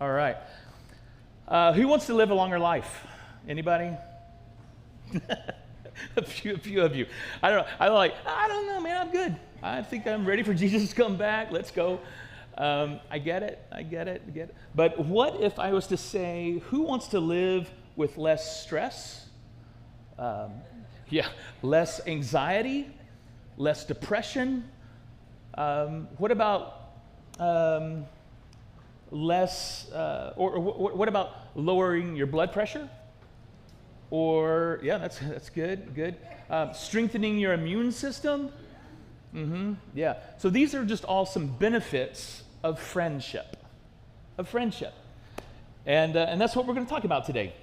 All right. Who wants to live a longer life? Anybody? a few of you. I don't know. I don't know, man. I'm good. I think I'm ready for Jesus to come back. Let's go. I get it. But what if I was to say, who wants to live with less stress? Less anxiety, less depression. What about what about lowering your blood pressure? Or that's good. Strengthening your immune system. So these are just all some benefits of friendship. And that's what we're going to talk about today.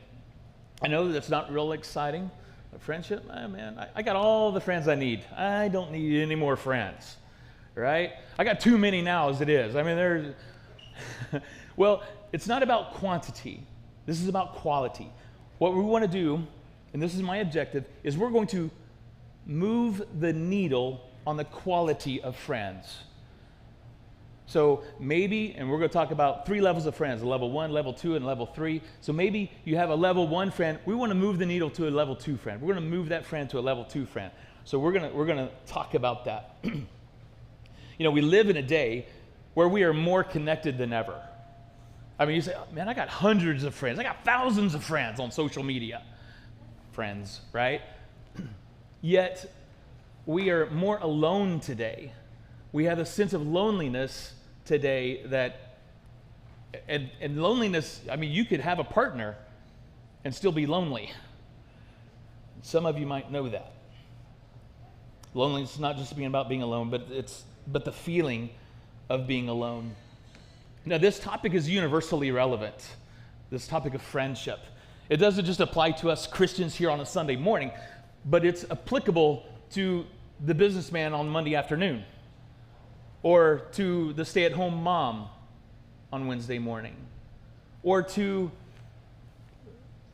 I know that's not real exciting. But friendship, man, I got all the friends I need. I don't need any more friends, right? I got too many now as it is. I mean, there's, well, it's not about quantity. This is about quality. What we want to do, and this is my objective, is we're going to move the needle on the quality of friends. So maybe, and we're going to talk about 3 levels of friends, level 1, level 2, and level 3. So maybe you have a level 1 friend. We want to move the needle to a level 2 friend. We're going to move that friend to a level 2 friend. So we're going to talk about that. We live in a day where we are more connected than ever. I mean, you say, oh, man, I got hundreds of friends. I got thousands of friends on social media. Friends, right? Yet, we are more alone today. We have a sense of loneliness today and loneliness, I mean, you could have a partner and still be lonely. Some of you might know that. Loneliness is not just about being alone, but the feeling of being alone. Now, this topic is universally relevant, this topic of friendship. It doesn't just apply to us Christians here on a Sunday morning, but it's applicable to the businessman on Monday afternoon, or to the stay-at-home mom on Wednesday morning, or to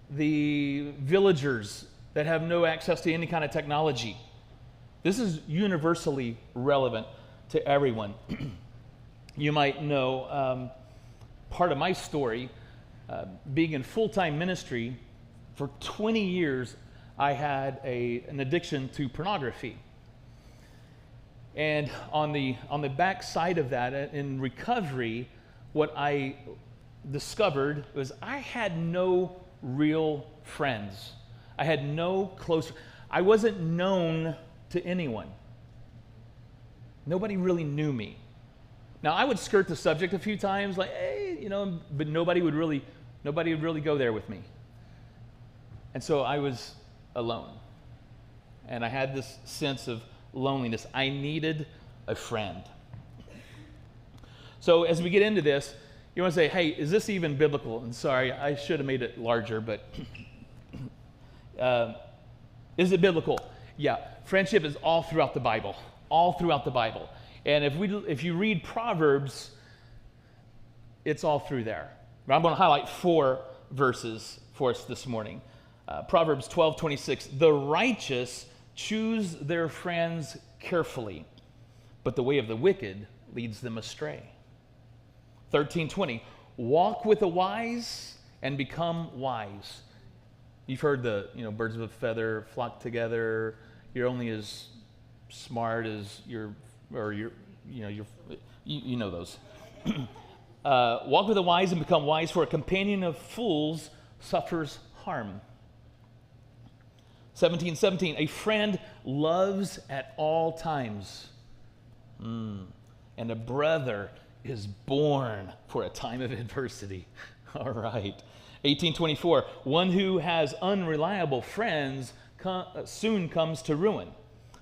the villagers that have no access to any kind of technology. This is universally relevant to everyone. You might know part of my story, being in full-time ministry for 20 years, I had an addiction to pornography. And on the back side of that, in recovery, what I discovered was I had no real friends. I had no close. I wasn't known to anyone. Nobody really knew me. Now, I would skirt the subject a few times, like, hey, but nobody would really go there with me. And so I was alone. And I had this sense of loneliness. I needed a friend. So as we get into this, you want to say, hey, is this even biblical? And sorry, I should have made it larger, but is it biblical? Yeah, friendship is all throughout the Bible. All throughout the Bible. And if you read Proverbs, it's all through there. I'm going to highlight 4 verses for us this morning. Proverbs 12:26. The righteous choose their friends carefully, but the way of the wicked leads them astray. 13:20. Walk with the wise and become wise. You've heard the birds of a feather flock together. You're only as smart as you know those. Walk with the wise and become wise, for a companion of fools suffers harm. 17:17, a friend loves at all times, and a brother is born for a time of adversity. All right. 18:24, one who has unreliable friends soon comes to ruin,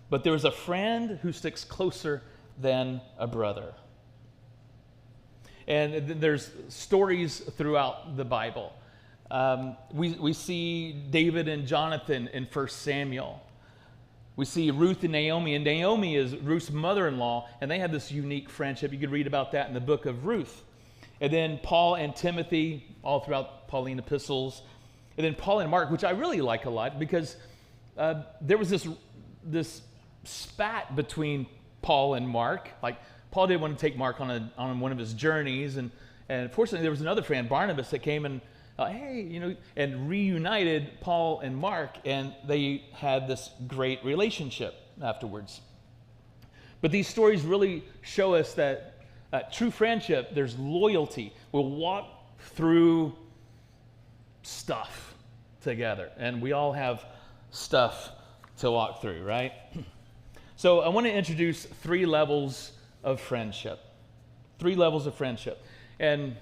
but there is a friend who sticks closer than a brother. And there's stories throughout the Bible. We see David and Jonathan in 1 Samuel. We see Ruth and Naomi is Ruth's mother-in-law, and they have this unique friendship. You could read about that in the book of Ruth. And then Paul and Timothy, all throughout Pauline epistles. And then Paul and Mark, which I really like a lot, because there was this spat between Paul and Mark. Like, Paul didn't want to take Mark on one of his journeys, and And fortunately, there was another friend, Barnabas, that came and, hey, and reunited Paul and Mark, and they had this great relationship afterwards. But these stories really show us that true friendship, there's loyalty. We'll walk through stuff together, and we all have stuff to walk through, right? So I want to introduce 3 levels of friendship. 3 levels of friendship. And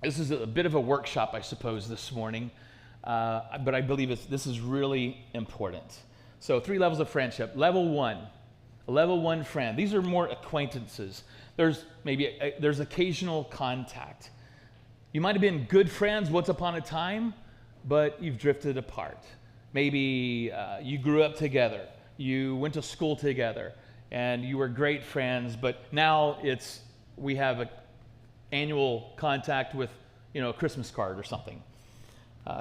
this is a bit of a workshop, I suppose, this morning, but I believe this is really important. So 3 levels of friendship. Level 1, a level 1 friend. These are more acquaintances. There's occasional contact. You might have been good friends once upon a time, but you've drifted apart. Maybe you grew up together, you went to school together, and you were great friends, but now we have an annual contact with, a Christmas card or something.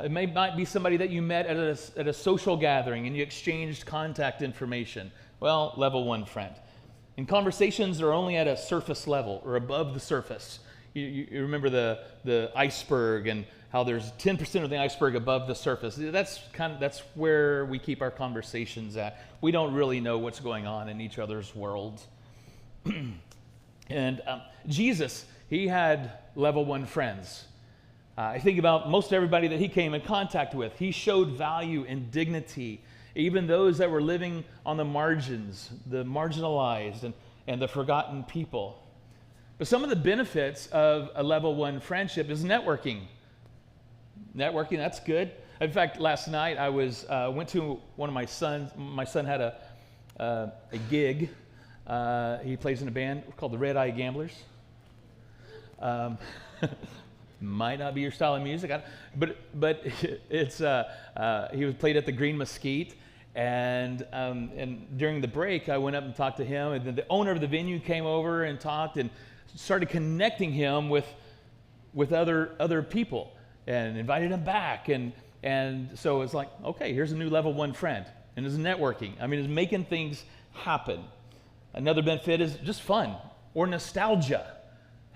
It might be somebody that you met at a social gathering and you exchanged contact information. Well, level 1 friend. And conversations are only at a surface level or above the surface. You remember the iceberg and how there's 10% of the iceberg above the surface. That's where we keep our conversations at. We don't really know what's going on in each other's worlds. And Jesus, he had level 1 friends. I think about most everybody that he came in contact with. He showed value and dignity, even those that were living on the margins, the marginalized and the forgotten people. But some of the benefits of a level 1 friendship is networking. Networking, that's good. In fact, last night I went to one of my sons. My son had a gig. He plays in a band called the Red Eye Gamblers. Might not be your style of music, but it's he was played at the Green Mesquite, and during the break I went up and talked to him, and then the owner of the venue came over and talked and started connecting him with other people and invited him back, and so it's like, okay, here's a new level 1 friend, and it's networking. I mean, it's making things happen. Another benefit is just fun or nostalgia.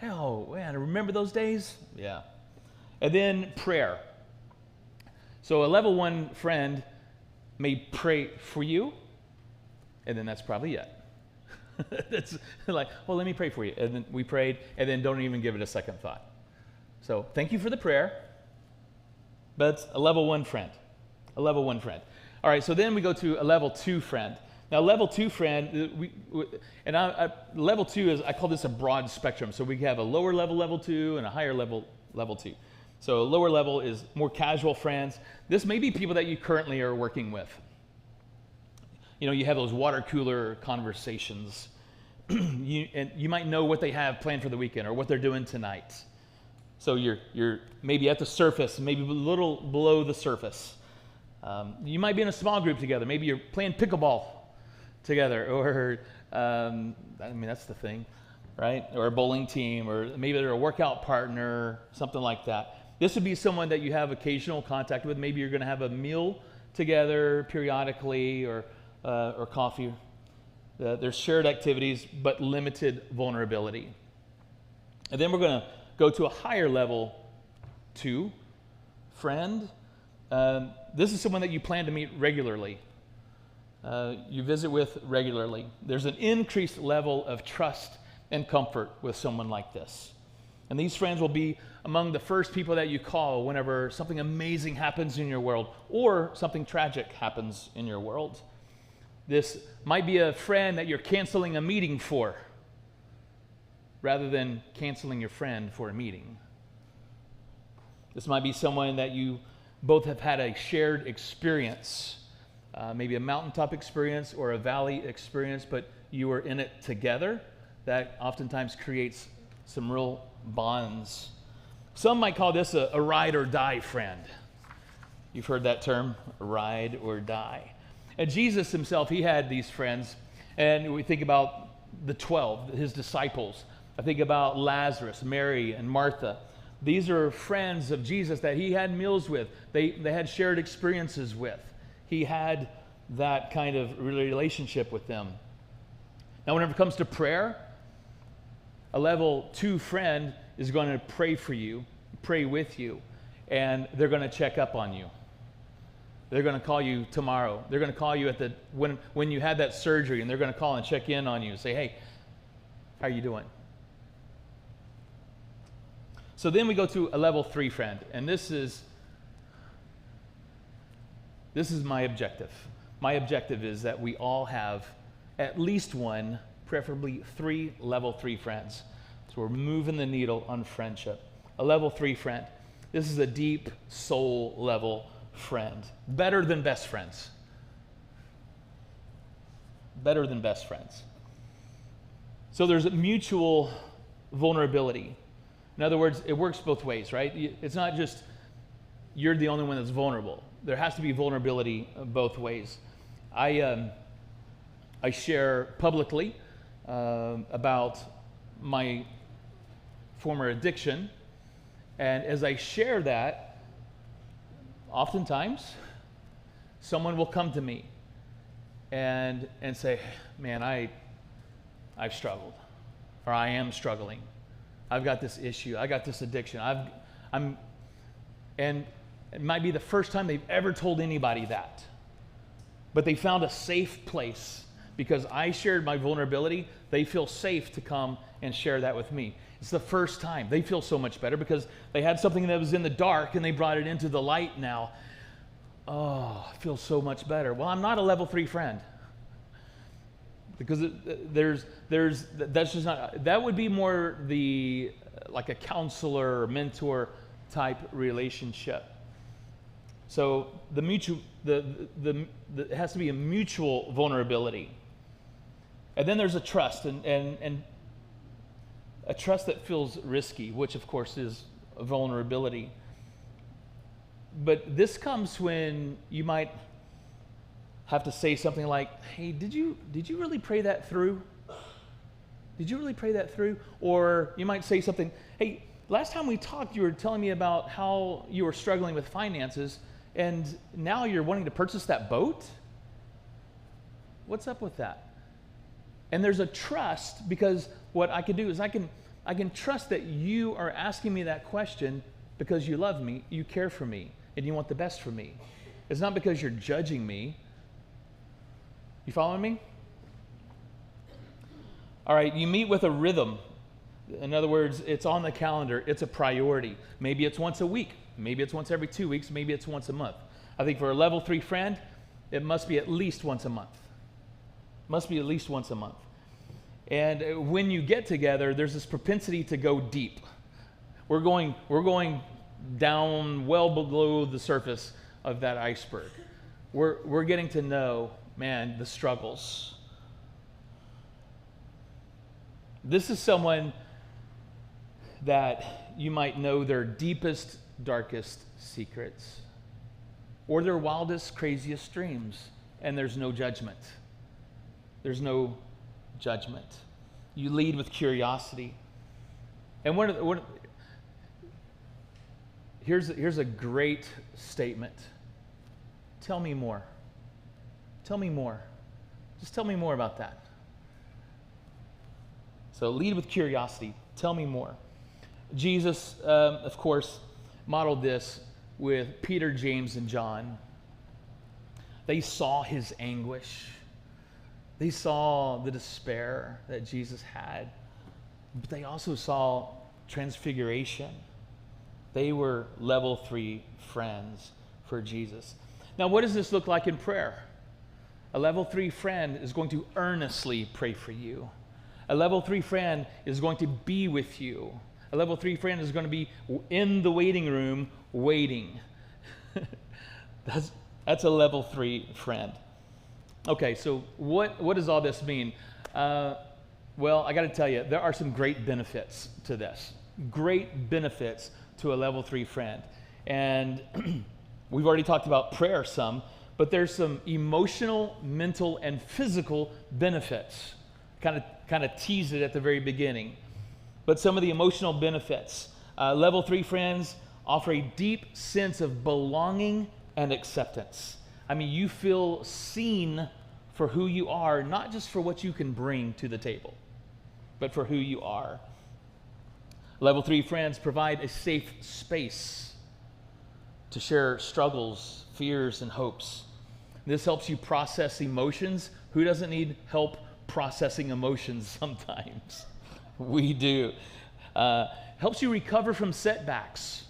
Oh, man, remember those days? Yeah. And then prayer. So a level 1 friend may pray for you, and then that's probably it. That's like, well, let me pray for you. And then we prayed, and then don't even give it a second thought. So thank you for the prayer, but it's a level 1 friend. A level 1 friend. All right, so then we go to a level 2 friend. Now, level 2 friend, level 2 is, I call this a broad spectrum. So we have a lower level 2, and a higher level 2. So a lower level is more casual friends. This may be people that you currently are working with. You have those water cooler conversations. And you might know what they have planned for the weekend or what they're doing tonight. So you're maybe at the surface, maybe a little below the surface. You might be in a small group together. Maybe you're playing pickleball together, or that's the thing, right? Or a bowling team, or maybe they're a workout partner, something like that. This would be someone that you have occasional contact with. Maybe you're going to have a meal together periodically, or coffee. There's shared activities, but limited vulnerability. And then we're going to go to a higher level 2 friend. This is someone that you plan to meet regularly. You visit with regularly. There's an increased level of trust and comfort with someone like this. And these friends will be among the first people that you call whenever something amazing happens in your world or something tragic happens in your world. This might be a friend that you're canceling a meeting for rather than canceling your friend for a meeting. This might be someone that you both have had a shared experience. Maybe a mountaintop experience or a valley experience, but you were in it together. That oftentimes creates some real bonds. Some might call this a ride or die friend. You've heard that term, ride or die. And Jesus himself, he had these friends, and we think about the 12, his disciples. I think about Lazarus, Mary, and Martha. These are friends of Jesus that he had meals with. They had shared experiences with. He had that kind of relationship with them. Now, whenever it comes to prayer, a level 2 friend is going to pray for you, pray with you, and they're going to check up on you. They're going to call you tomorrow. They're going to call you when you had that surgery, and they're going to call and check in on you and say, hey, how are you doing? So then we go to a level 3 friend, and this is my objective. My objective is that we all have at least one, preferably 3 level 3 friends. So we're moving the needle on friendship. A level 3 friend. This is a deep soul level friend. Better than best friends. Better than best friends. So there's a mutual vulnerability. In other words, it works both ways, right? It's not just you're the only one that's vulnerable. There has to be vulnerability both ways. I share publicly about my former addiction, and as I share that, oftentimes someone will come to me and say, man, I've struggled, or I am struggling. I've got this issue. I got this addiction. And it might be the first time they've ever told anybody that. But they found a safe place because I shared my vulnerability. They feel safe to come and share that with me. It's the first time. They feel so much better because they had something that was in the dark and they brought it into the light now. Oh, I feel so much better. Well, I'm not a level 3 friend. Because that's just not, that would be more like a counselor or mentor type relationship. So it has to be a mutual vulnerability. And then there's a trust, and a trust that feels risky, which of course is a vulnerability. But this comes when you might have to say something like, hey, did you really pray that through? Did you really pray that through? Or you might say something, hey, last time we talked, you were telling me about how you were struggling with finances, and now you're wanting to purchase that boat? What's up with that? And there's a trust, because what I can do is I can trust that you are asking me that question because you love me, you care for me, and you want the best for me. It's not because you're judging me. You following me? All right, you meet with a rhythm. In other words, it's on the calendar. It's a priority. Maybe it's once a week. Maybe it's once every 2 weeks. Maybe it's once a month. I think for a level 3 friend, it must be at least once a month. Must be at least once a month. And when you get together, there's this propensity to go deep. We're going down well below the surface of that iceberg. We're getting to know, man, the struggles. This is someone that you might know their deepest, darkest secrets, or their wildest, craziest dreams, and there's no judgment. There's no judgment. You lead with curiosity. And here's a great statement. Tell me more. Tell me more. Just tell me more about that. So lead with curiosity. Tell me more. Jesus, of course, modeled this with Peter, James, and John. They saw his anguish. They saw the despair that Jesus had. But they also saw transfiguration. They were level 3 friends for Jesus. Now, what does this look like in prayer? A level 3 friend is going to earnestly pray for you. A level 3 friend is going to be with you. A level 3 friend is going to be in the waiting room waiting. That's a level 3 friend. Okay, so what does all this mean? Well, I got to tell you, there are some great benefits to this. Great benefits to a level 3 friend. And we've already talked about prayer some, but there's some emotional, mental, and physical benefits. Kind of tease it at the very beginning. But some of the emotional benefits. Level 3 friends offer a deep sense of belonging and acceptance. I mean, you feel seen for who you are, not just for what you can bring to the table, but for who you are. Level 3 friends provide a safe space to share struggles, fears, and hopes. This helps you process emotions. Who doesn't need help processing emotions sometimes? We do. Helps you recover from setbacks.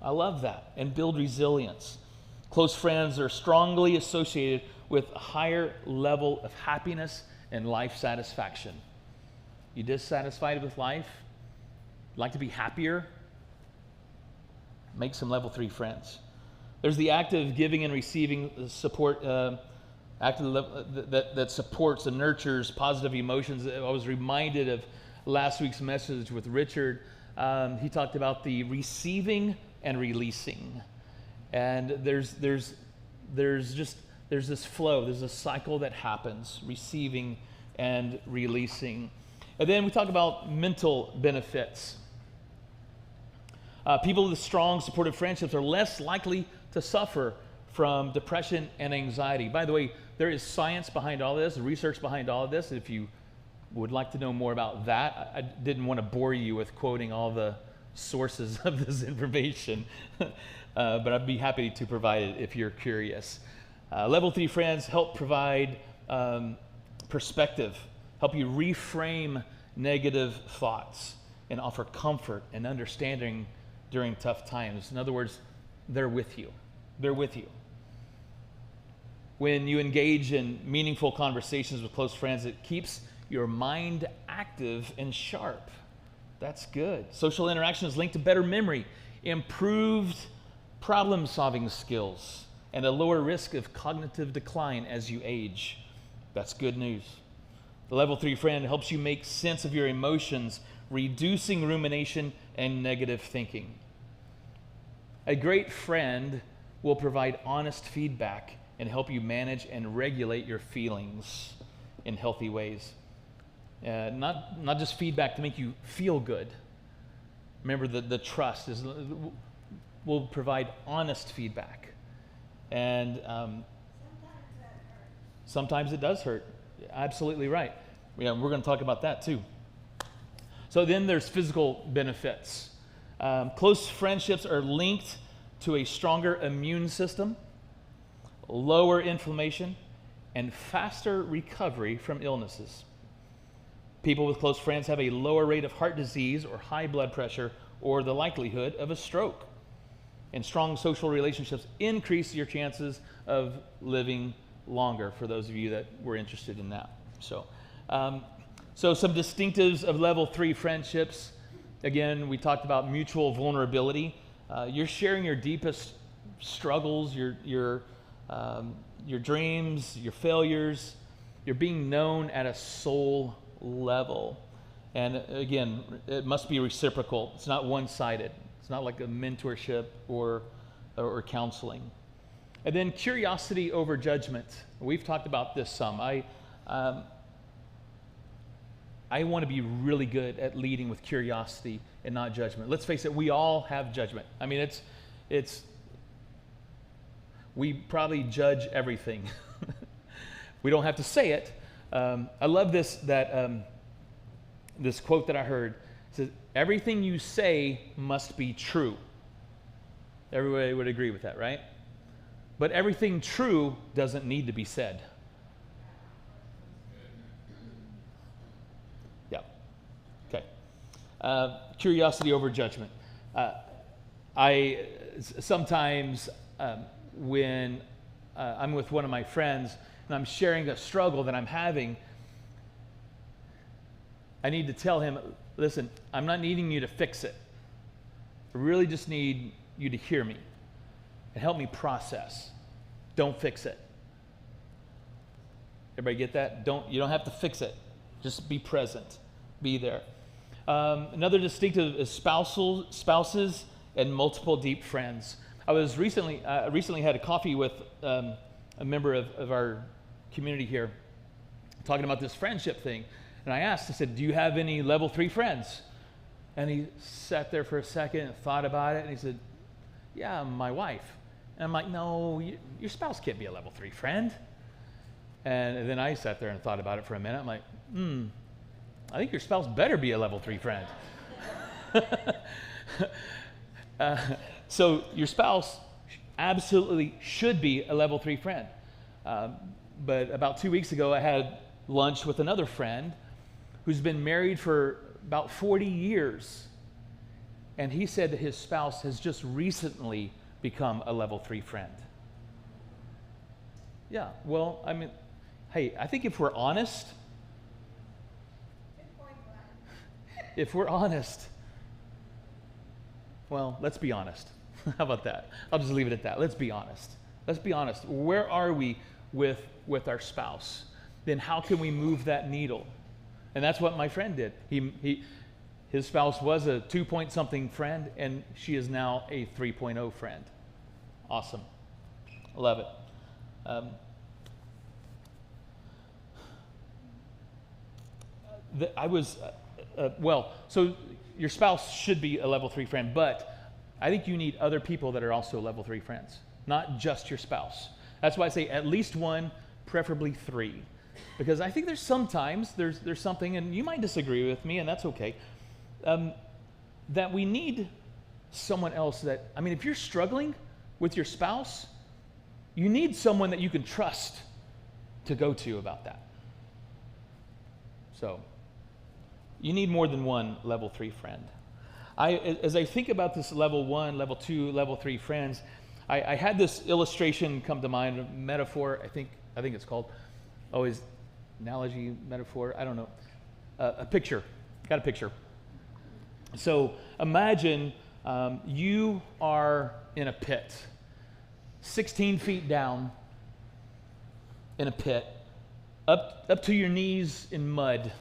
I love that. And build resilience. Close friends are strongly associated with a higher level of happiness and life satisfaction. You dissatisfied with life? Like to be happier? Make some level 3 friends. There's the act of giving and receiving support, that supports and nurtures positive emotions. I was reminded of last week's message with Richard. He talked about the receiving and releasing, and there's this flow. There's a cycle that happens: receiving and releasing. And then we talk about mental benefits. People with strong, supportive friendships are less likely to suffer from depression and anxiety. By the way, there is science behind all this, research behind all of this. If you would like to know more about that, I didn't want to bore you with quoting all the sources of this information, but I'd be happy to provide it if you're curious. Level 3 friends help provide perspective, help you reframe negative thoughts, and offer comfort and understanding during tough times. In other words, they're with you. They're with you. When you engage in meaningful conversations with close friends, it keeps your mind active and sharp. That's good. Social interaction is linked to better memory, improved problem-solving skills, and a lower risk of cognitive decline as you age. That's good news. The level 3 friend helps you make sense of your emotions, reducing rumination and negative thinking. A great friend will provide honest feedback and help you manage and regulate your feelings in healthy ways. Not just feedback to make you feel good. Remember, the trust will provide honest feedback. And sometimes it does hurt. Absolutely right. Yeah, we're going to talk about that too. So then there's physical benefits. Close friendships are linked to a stronger immune system, lower inflammation, and faster recovery from illnesses. People with close friends have a lower rate of heart disease or high blood pressure or the likelihood of a stroke. And strong social relationships increase your chances of living longer, for those of you that were interested in that. So some distinctives of level 3 friendships. Again, we talked about mutual vulnerability. You're sharing your deepest struggles, your dreams, your failures. You're being known at a soul level. And again, it must be reciprocal. It's not one-sided. It's not like a mentorship or counseling. And then curiosity over judgment. We've talked about this some. I want to be really good at leading with curiosity and not judgment. Let's face it, we all have judgment. I mean, we probably judge everything. We don't have to say it. I love this quote that I heard. It says, "Everything you say must be true." Everybody would agree with that, right? But everything true doesn't need to be said. Yeah. Okay. Curiosity over judgment. Sometimes when I'm with one of my friends and I'm sharing a struggle that I'm having, I need to tell him, listen, I'm not needing you to fix it. I really just need you to hear me and help me process. Don't fix it. Everybody get that? You don't have to fix it. Just be present. Be there. Another distinctive is spouses and multiple deep friends. I was recently had a coffee with a member of our community here, talking about this friendship thing. And I said, do you have any level 3 friends? And he sat there for a second and thought about it, and he said, yeah, my wife. And I'm like, no, your spouse can't be a level 3 friend. And then I sat there and thought about it for a minute. I'm like, I think your spouse better be a level 3 friend. uh, so your spouse absolutely should be a level 3 friend. But about 2 weeks ago, I had lunch with another friend who's been married for about 40 years. And he said that his spouse has just recently become a level 3 friend. Yeah, well, I mean, hey, I think if we're honest, well, let's be honest. How about that? I'll just leave it at that. Let's be honest. Let's be honest. Where are we with our spouse? Then how can we move that needle? And that's what my friend did. His spouse was a 2-point-something friend, and she is now a 3.0 friend. Awesome. I love it. So your spouse should be a level 3 friend, but I think you need other people that are also level 3 friends, not just your spouse. That's why I say at least one, preferably 3. Because I think there's sometimes there's something, and you might disagree with me, and that's okay, that we need someone else that, I mean, if you're struggling with your spouse, you need someone that you can trust to go to about that. So, you need more than one level 3 friend. As I think about this level 1, level 2, level 3 friends, I had this illustration come to mind, a metaphor, I think it's called, always analogy, metaphor, I don't know, a picture. Got a picture. So imagine you are in a pit, 16 feet down in a pit, up to your knees in mud,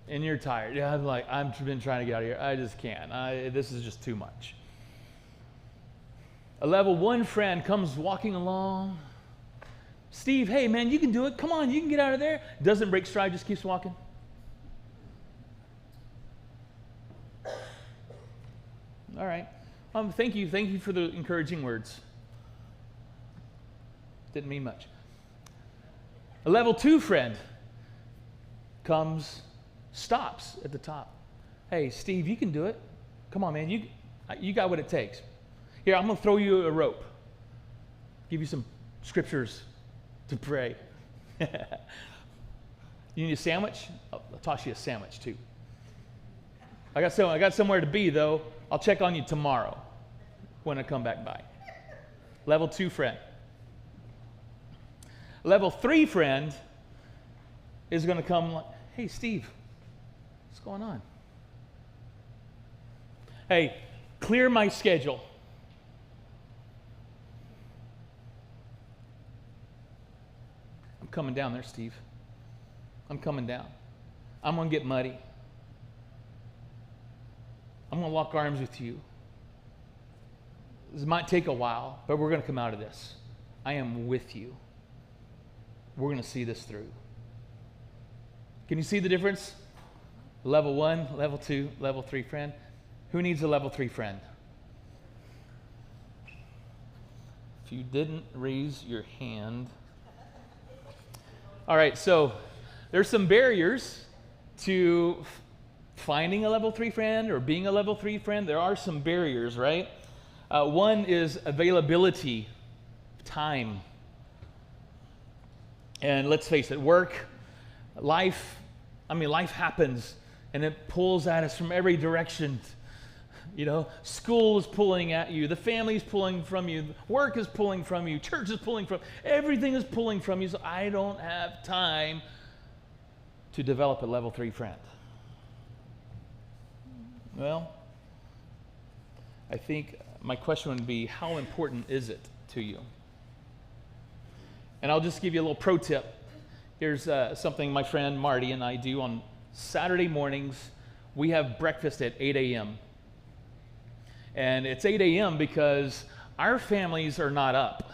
and you're tired. Yeah, I've been trying to get out of here. I just can't. This is just too much. A level 1 friend comes walking along. Steve, hey man, you can do it. Come on, you can get out of there. Doesn't break stride, just keeps walking. All right. Thank you for the encouraging words. Didn't mean much. A level 2 friend comes, stops at the top. Hey, Steve, you can do it. Come on, man. You got what it takes. Here, I'm going to throw you a rope. Give you some scriptures to pray. You need a sandwich? I'll toss you a sandwich too. I got somewhere to be though. I'll check on you tomorrow when I come back by. Level 2 friend. Level 3 friend is going to come like, hey Steve, what's going on? Hey, clear my schedule. I'm coming down there, Steve. I'm coming down. I'm going to get muddy. I'm going to lock arms with you. This might take a while, but we're going to come out of this. I am with you. We're going to see this through. Can you see the difference? Level 1, level 2, level 3 friend. Who needs a level 3 friend? If you didn't raise your hand. All right, so there's some barriers to finding a level 3 friend or being a level 3 friend. There are some barriers, right? One is availability, time. And let's face it, work, life happens and it pulls at us from every direction. You know, school is pulling at you, the family is pulling from you, work is pulling from you, church is pulling from, everything is pulling from you, so I don't have time to develop a level 3 friend. Well, I think my question would be, how important is it to you? And I'll just give you a little pro tip. Here's something my friend Marty and I do on Saturday mornings. We have breakfast at 8 a.m. And it's 8 a.m. because our families are not up.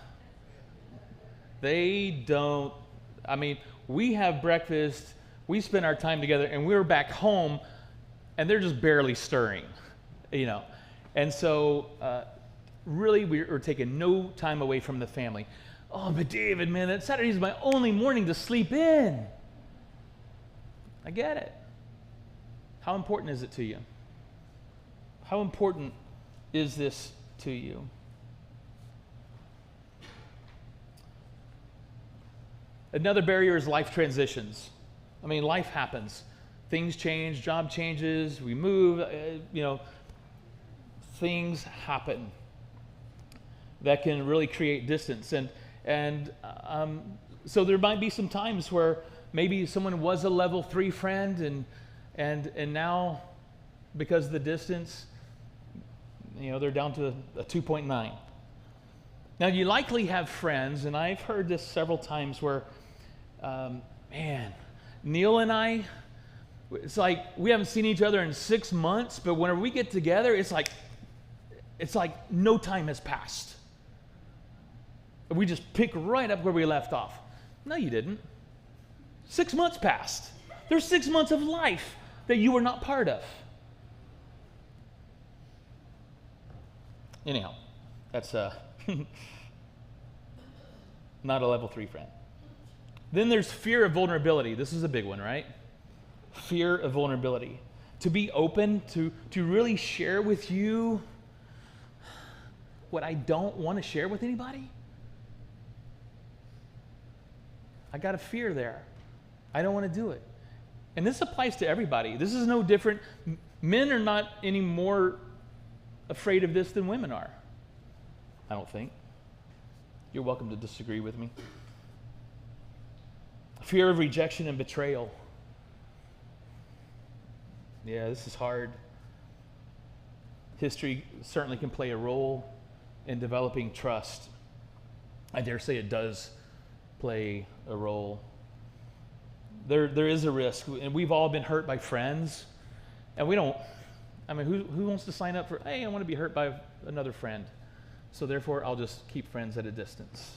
They don't, we have breakfast, we spend our time together, and we're back home, and they're just barely stirring, you know. And so, really, we're taking no time away from the family. Oh, but David, man, that Saturday is my only morning to sleep in. I get it. How important is it to you? How important is this to you? Another barrier is life transitions. I mean, life happens. Things change, job changes, we move, things happen that can really create distance. So there might be some times where maybe someone was a level 3 friend and now, because of the distance, they're down to a 2.9. Now, you likely have friends, and I've heard this several times where, Neil and I, it's like we haven't seen each other in 6 months, but whenever we get together, it's like no time has passed. We just pick right up where we left off. No, you didn't. 6 months passed. There's 6 months of life that you were not part of. Anyhow, that's not a level 3 friend. Then there's fear of vulnerability. This is a big one, right? Fear of vulnerability. To be open, to really share with you what I don't want to share with anybody. I got a fear there. I don't want to do it. And this applies to everybody. This is no different. Men are not any more afraid of this than women are, I don't think. You're welcome to disagree with me. Fear of rejection and betrayal. Yeah, this is hard. History certainly can play a role in developing trust. I dare say it does play a role. There is a risk, and we've all been hurt by friends, and who wants to sign up for, hey, I want to be hurt by another friend, so therefore I'll just keep friends at a distance.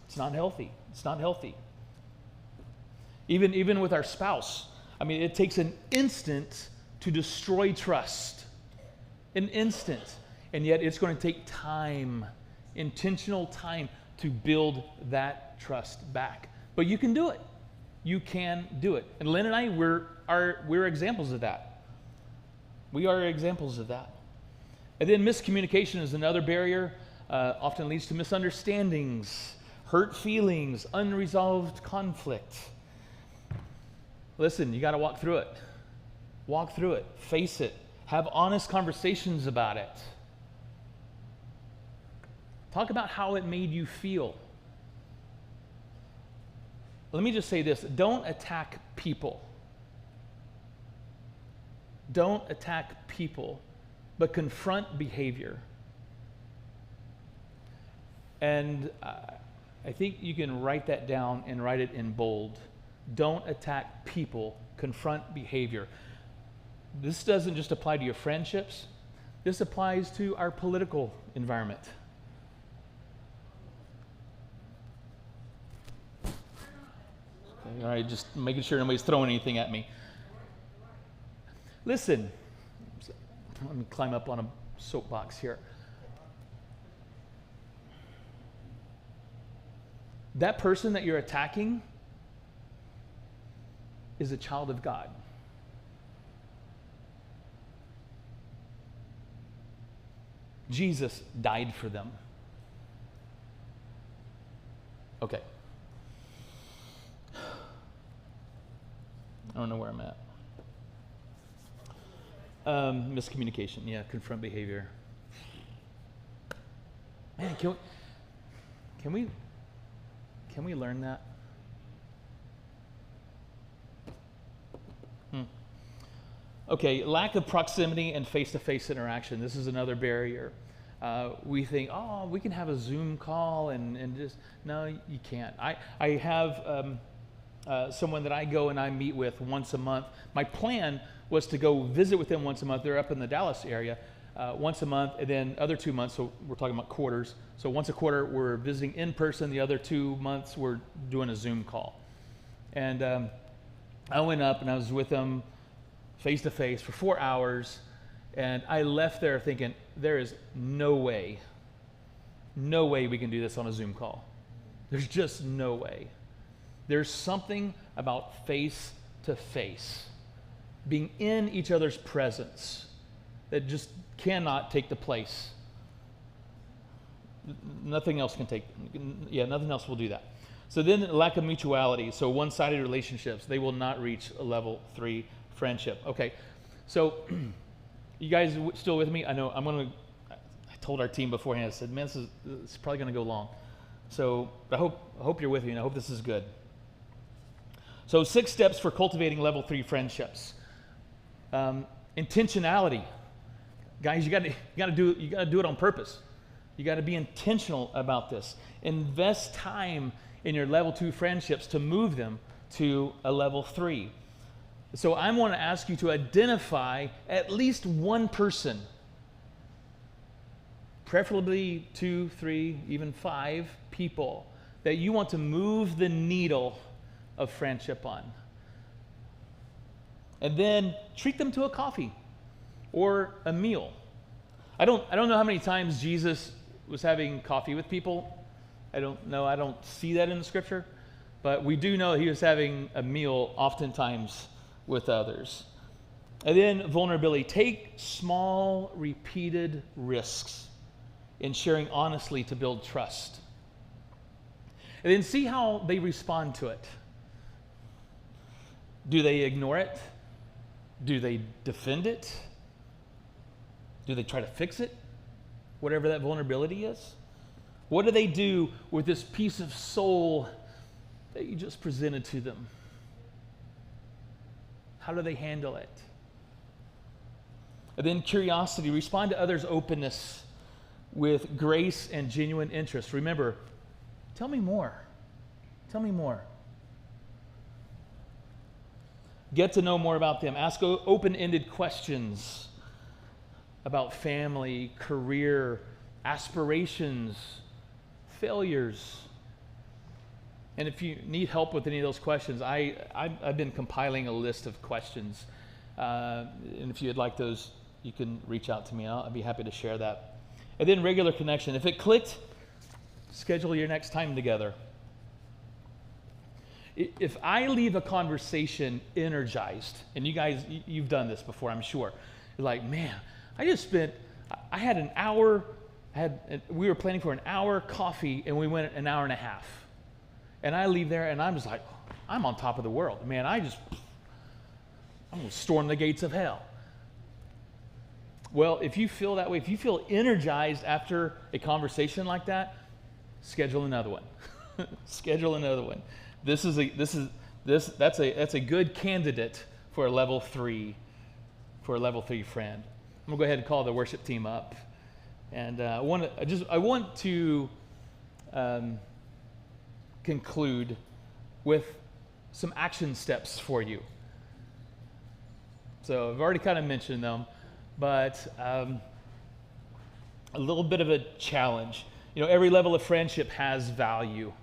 It's not healthy. It's not healthy. Even with our spouse, it takes an instant to destroy trust. An instant. And yet it's going to take time, intentional time, to build that trust back. But you can do it. You can do it. And Lynn and I, we're examples of that. We are examples of that. And then miscommunication is another barrier. Often leads to misunderstandings, hurt feelings, unresolved conflict. Listen, you got to walk through it. Walk through it. Face it. Have honest conversations about it. Talk about how it made you feel. Let me just say this. Don't attack people. Don't attack people, but confront behavior. And I think you can write that down and write it in bold. Don't attack people, confront behavior. This doesn't just apply to your friendships. This applies to our political environment. Okay, all right, just making sure nobody's throwing anything at me. Listen, let me climb up on a soapbox here. That person that you're attacking is a child of God. Jesus died for them. Okay. I don't know where I'm at. Miscommunication, yeah, confront behavior. Man, can we learn that? Okay, lack of proximity and face-to-face interaction. This is another barrier. We think, we can have a Zoom call and just, no, you can't. I have someone that I go and I meet with once a month. My plan was to go visit with them once a month. They're up in the Dallas area once a month, and then other 2 months, so we're talking about quarters. So once a quarter, we're visiting in person. The other 2 months, we're doing a Zoom call. And I went up and I was with them face to face for 4 hours, and I left there thinking, there is no way we can do this on a Zoom call. There's just no way. There's something about face to face, being in each other's presence, that just cannot take the place. Nothing else can take, nothing else will do that. So then lack of mutuality, so one-sided relationships, they will not reach a level 3 friendship. Okay, so you guys still with me? I know I told our team beforehand, I said, man, this is probably going to go long. So I hope you're with me, and I hope this is good. So 6 steps for cultivating level 3 friendships. Intentionality. Guys, you got to do it on purpose. You got to be intentional about this. Invest time in your level 2 friendships to move them to a level 3. So I want to ask you to identify at least one person, preferably 2, 3, even 5 people that you want to move the needle of friendship on. And then treat them to a coffee or a meal. I don't know how many times Jesus was having coffee with people. I don't know. I don't see that in the scripture. But we do know he was having a meal oftentimes with others. And then vulnerability. Take small, repeated risks in sharing honestly to build trust. And then see how they respond to it. Do they ignore it? Do they defend it? Do they try to fix it? Whatever that vulnerability is. What do they do with this piece of soul that you just presented to them? How do they handle it? And then curiosity. Respond to others' openness with grace and genuine interest. Remember, tell me more. Tell me more. Get to know more about them. Ask open-ended questions about family, career, aspirations, failures. And if you need help with any of those questions, I've been compiling a list of questions. And if you'd like those, you can reach out to me. I'll be happy to share that. And then regular connection. If it clicked, schedule your next time together. If I leave a conversation energized, and you guys, you've done this before, I'm sure. You're like, man, I had an hour, we were planning for an hour coffee, and we went an hour and a half. And I leave there, and I'm just like, I'm on top of the world. Man, I'm going to storm the gates of hell. Well, if you feel that way, if you feel energized after a conversation like that, schedule another one. Schedule another one. That's a good candidate for a level 3 friend. I'm gonna go ahead and call the worship team up, and I want to conclude with some action steps for you. So I've already kind of mentioned them, but a little bit of a challenge. You know, every level of friendship has value.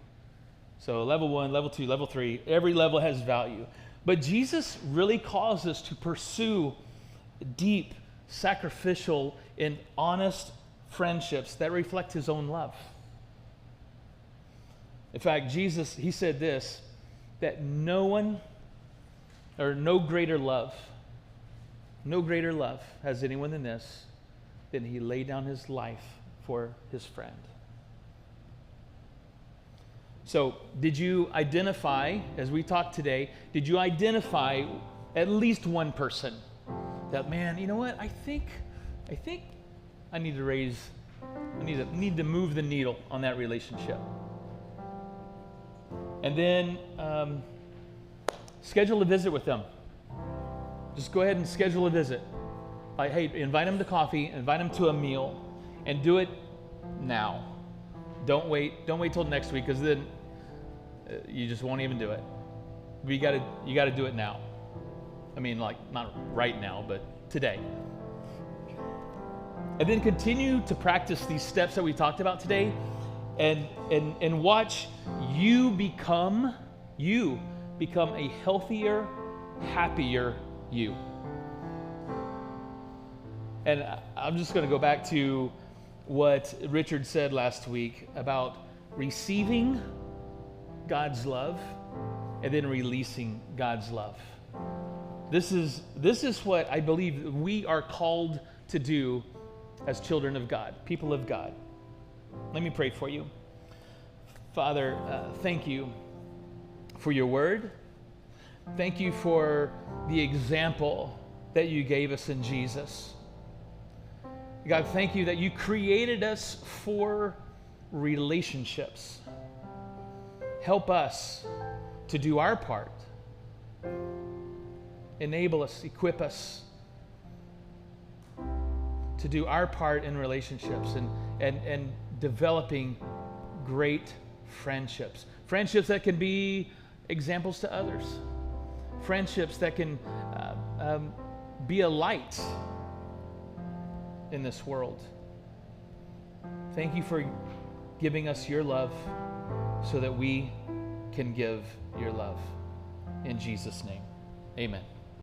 So level 1, level 2, level 3, every level has value. But Jesus really calls us to pursue deep, sacrificial, and honest friendships that reflect his own love. In fact, Jesus, he said this, that no greater love has anyone than this, than he laid down his life for his friend. So, did you identify, as we talked today, did you identify at least one person that, man, you know what, I think I need to move the needle on that relationship. And then schedule a visit with them. Just go ahead and schedule a visit. Like, hey, invite them to coffee, invite them to a meal, and do it now. Don't wait till next week, because then you just won't even do it. But you got to do it now. I mean, like, not right now, but today. And then continue to practice these steps that we talked about today, and watch you become a healthier, happier you. And I'm just going to go back to what Richard said last week about receiving God's love and then releasing God's love. This is what I believe we are called to do as children of God, people of God. Let me pray for you. Father, thank you for your word. Thank you for the example that you gave us in Jesus. God, thank you that you created us for relationships. Help us to do our part. Enable us, equip us to do our part in relationships and developing great friendships. Friendships that can be examples to others. Friendships that can be a light in this world. Thank you for giving us your love so that we can give your love. In Jesus' name, amen.